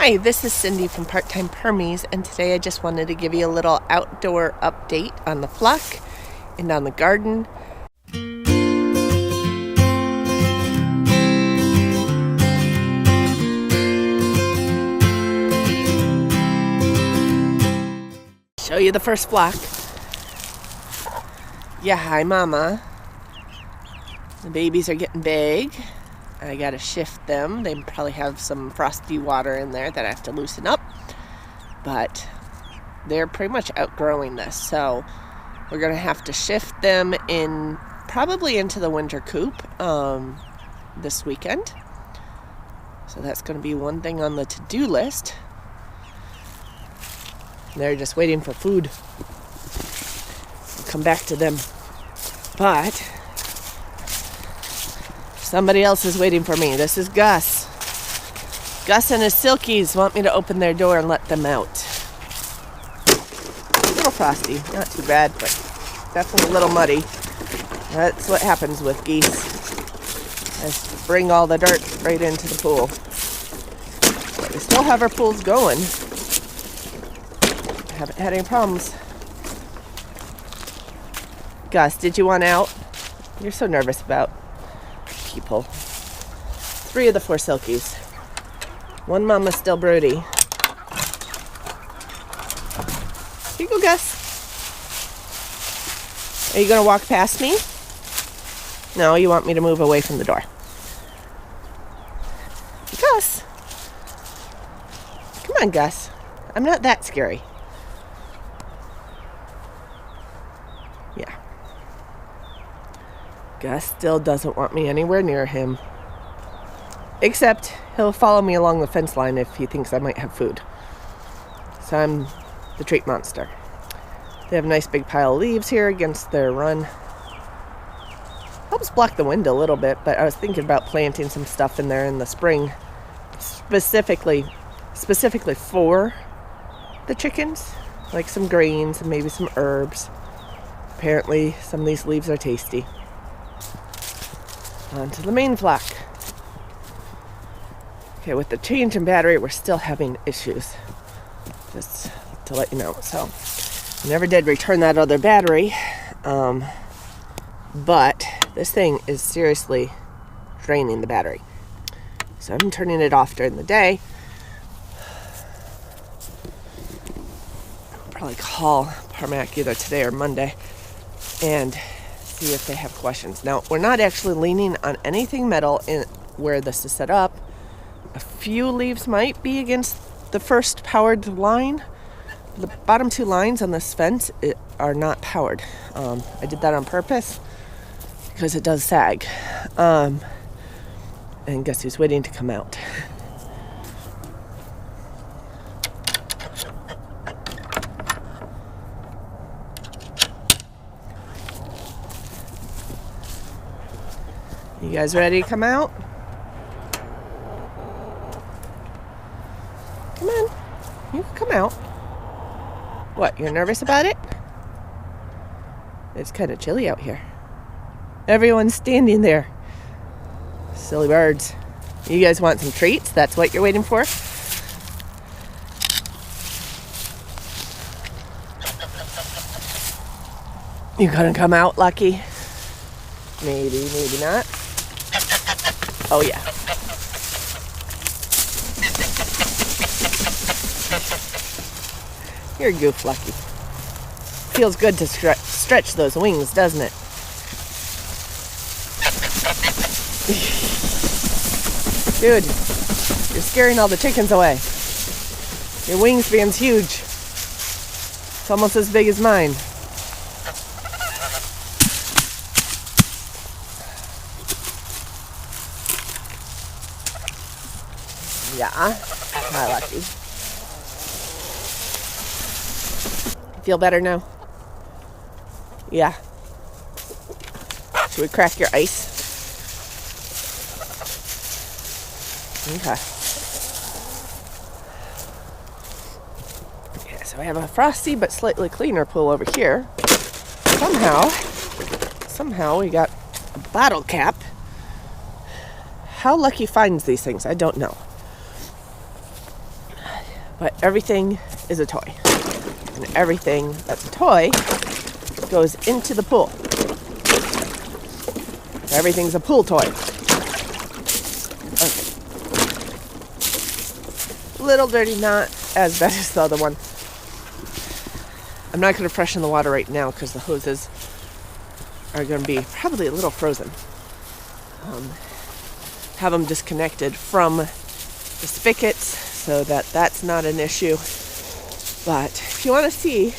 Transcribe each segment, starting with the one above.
Hi, this is Cindy from Part-Time Permies, and today I just wanted to give you a little outdoor update on the flock and on the garden. Show you the first flock. Yeah, hi Mama. The babies are getting big. I gotta shift them. They probably have some frosty water in there that I have to loosen up. But they're pretty much outgrowing this. So we're gonna have to shift them in probably into the winter coop this weekend. So that's gonna be one thing on the to-do list. They're just waiting for food. I'll come back to them. But somebody else is waiting for me. This is Gus. Gus and his silkies want me to open their door and let them out. A little frosty, not too bad, but definitely a little muddy. That's what happens with geese. Just bring all the dirt right into the pool. But we still have our pools going. Haven't had any problems. Gus, did you want out? You're so nervous about people. 3 of the 4 silkies. 1 mama's still broody. Here you go, Gus. Are you gonna walk past me? No, you want me to move away from the door. Gus. Come on, Gus. I'm not that scary. Yeah. Gus still doesn't want me anywhere near him. Except he'll follow me along the fence line if he thinks I might have food. So I'm the treat monster. They have a nice big pile of leaves here against their run. Helps block the wind a little bit, but I was thinking about planting some stuff in there in the spring. Specifically for the chickens. Like some greens and maybe some herbs. Apparently some of these leaves are tasty. On to the main flock. Okay, with the change in battery, we're still having issues. Just to let you know. So, I never did return that other battery. But this thing is seriously draining the battery. So I'm turning it off during the day. I'll probably call Parmac either today or Monday and see if they have questions. Now, we're not actually leaning on anything metal in where this is set up. A few leaves might be against the first powered line. The bottom 2 lines on this fence are not powered. I did that on purpose because it does sag. And guess who's waiting to come out? You guys ready to come out? Come on. You can come out. What, you're nervous about it? It's kind of chilly out here. Everyone's standing there. Silly birds. You guys want some treats? That's what you're waiting for? You gonna come out, Lucky? Maybe, maybe not. Oh, yeah. You're a goof, Lucky. Feels good to stretch those wings, doesn't it? Dude, you're scaring all the chickens away. Your wingspan's huge. It's almost as big as mine. Yeah, hi, Lucky. Feel better now? Yeah. Should we crack your ice? Okay. Okay, so I have a frosty but slightly cleaner pool over here. Somehow we got a bottle cap. How Lucky finds these things, I don't know. But everything is a toy. And everything that's a toy goes into the pool. Everything's a pool toy. Okay. Little dirty, not as bad as the other one. I'm not going to freshen the water right now because the hoses are going to be probably a little frozen. Have them disconnected from the spigots so that that's not an issue. But if you want to see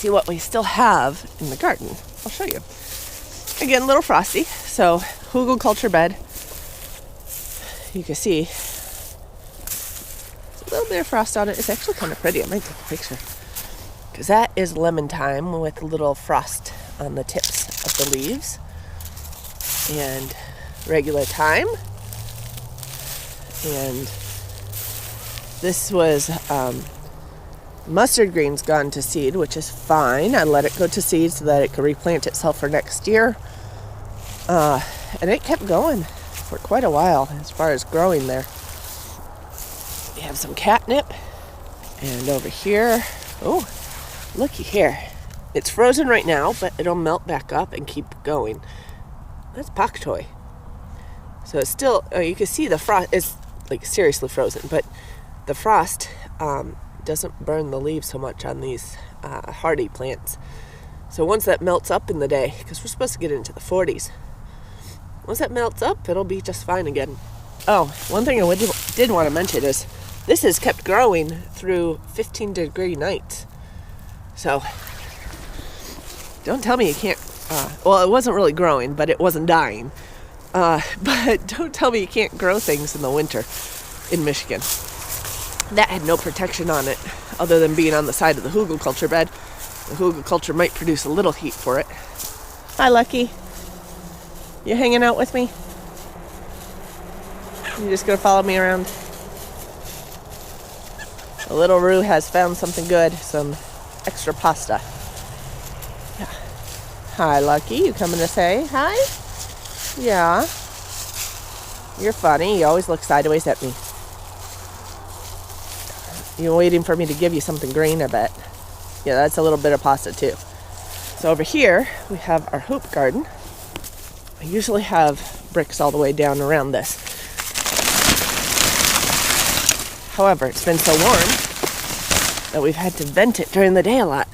what we still have in the garden, I'll show you. Again, a little frosty. So hugelkultur bed. You can see there's a little bit of frost on it. It's actually kind of pretty. I might take a picture. Because that is lemon time with a little frost on the tips of the leaves. And regular time. And this was mustard green's gone to seed, which is fine. I let it go to seed so that it could replant itself for next year. And it kept going for quite a while as far as growing there. We have some catnip. And over here, oh, looky here. It's frozen right now, but it'll melt back up and keep going. That's pak choy. So it's still, you can see the frost is like seriously frozen, but the frost doesn't burn the leaves so much on these hardy plants. So once that melts up in the day, because we're supposed to get into the 40s, once that melts up, it'll be just fine again. Oh, one thing I did want to mention is this has kept growing through 15-degree nights. So don't tell me you can't, well, it wasn't really growing, but it wasn't dying. But don't tell me you can't grow things in the winter in Michigan. That had no protection on it other than being on the side of the hugelkultur bed. The hugelkultur might produce a little heat for it. Hi, Lucky. You hanging out with me? You just gonna follow me around? The little Roo has found something good, some extra pasta. Yeah. Hi, Lucky. You coming to say hi? Yeah. You're funny. You always look sideways at me. You're waiting for me to give you something green, I bet. Yeah, that's a little bit of pasta too. So over here, we have our hoop garden. I usually have bricks all the way down around this. However, it's been so warm that we've had to vent it during the day a lot.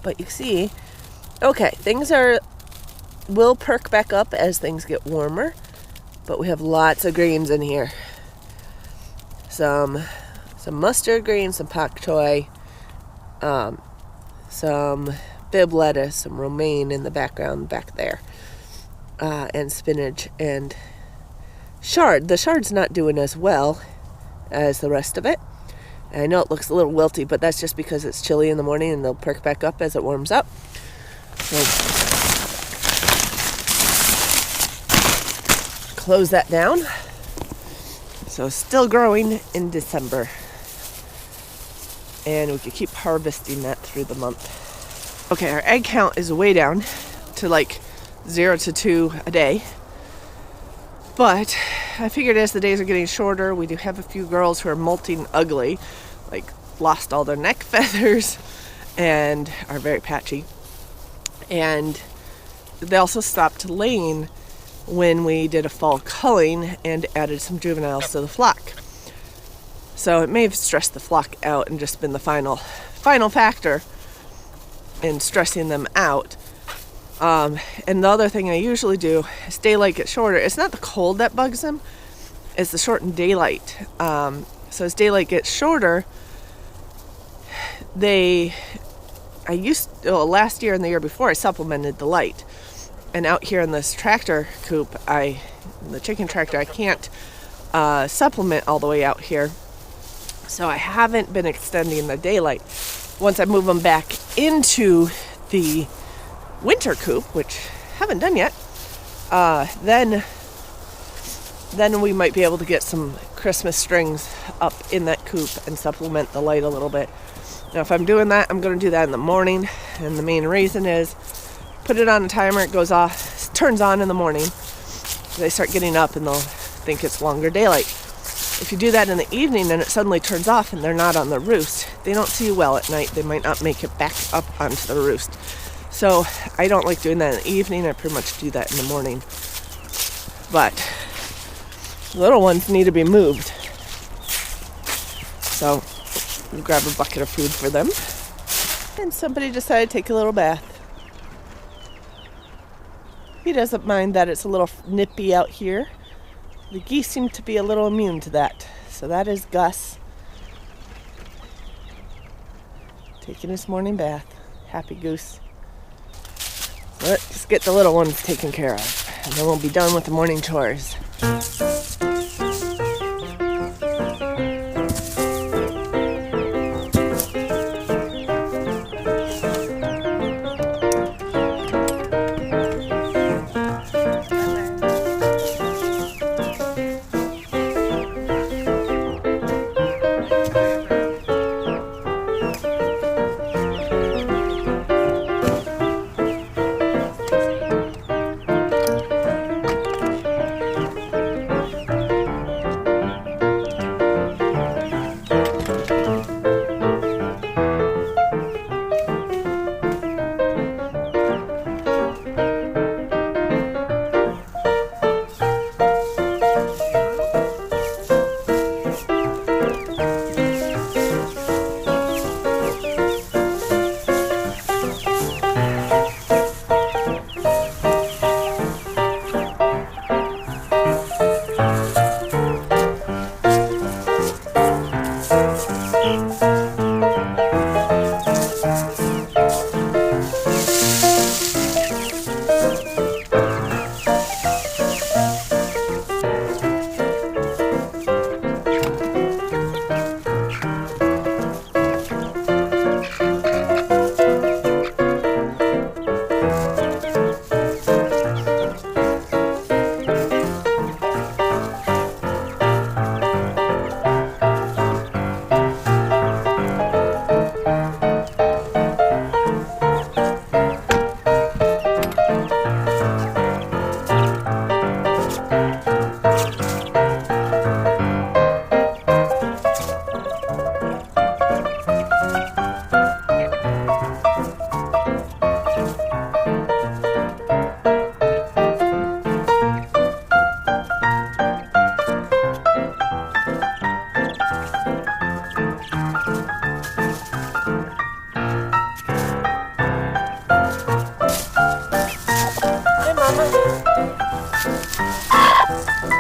But you see, okay, things will perk back up as things get warmer. But we have lots of greens in here. Some mustard greens, some pak choy, some bib lettuce, some romaine in the background back there, and spinach and chard. The chard's not doing as well as the rest of it. And I know it looks a little wilty, but that's just because it's chilly in the morning and they'll perk back up as it warms up. So close that down. So still growing in December. And we could keep harvesting that through the month. Okay, our egg count is way down to like 0 to 2 a day. But I figured as the days are getting shorter, we do have a few girls who are molting ugly, like lost all their neck feathers and are very patchy. And they also stopped laying when we did a fall culling and added some juveniles to the flock. So it may have stressed the flock out and just been the final factor in stressing them out. And the other thing I usually do is daylight gets shorter. It's not the cold that bugs them, it's the shortened daylight. So as daylight gets shorter, last year and the year before, I supplemented the light. And out here in this tractor coop, the chicken tractor, I can't supplement all the way out here. So I haven't been extending the daylight. Once I move them back into the winter coop, which I haven't done yet, then we might be able to get some Christmas strings up in that coop and supplement the light a little bit. Now, if I'm doing that, I'm going to do that in the morning. And the main reason is put it on a timer, it goes off, turns on in the morning. They start getting up and they'll think it's longer daylight. If you do that in the evening and it suddenly turns off and they're not on the roost, they don't see you well at night. They might not make it back up onto the roost. So I don't like doing that in the evening. I pretty much do that in the morning. But little ones need to be moved. So we'll grab a bucket of food for them. And somebody decided to take a little bath. He doesn't mind that it's a little nippy out here. The geese seem to be a little immune to that. So that is Gus taking his morning bath. Happy goose. Let's get the little ones taken care of, and then we'll be done with the morning chores.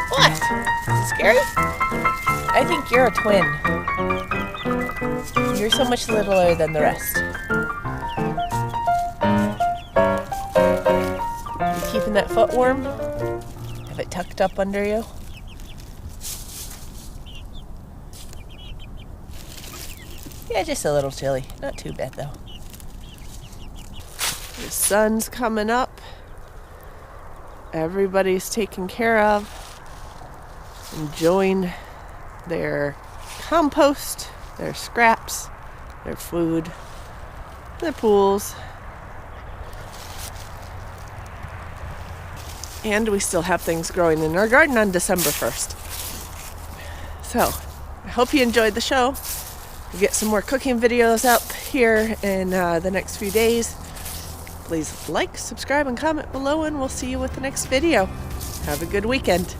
What? Scary? I think you're a twin. You're so much littler than the rest. You keeping that foot warm? Have it tucked up under you? Yeah, just a little chilly. Not too bad though. The sun's coming up. Everybody's taken care of, enjoying their compost, their scraps, their food, their pools. And we still have things growing in our garden on December 1st. So, I hope you enjoyed the show. We'll get some more cooking videos up here in the next few days. Please like, subscribe, and comment below, and we'll see you with the next video. Have a good weekend.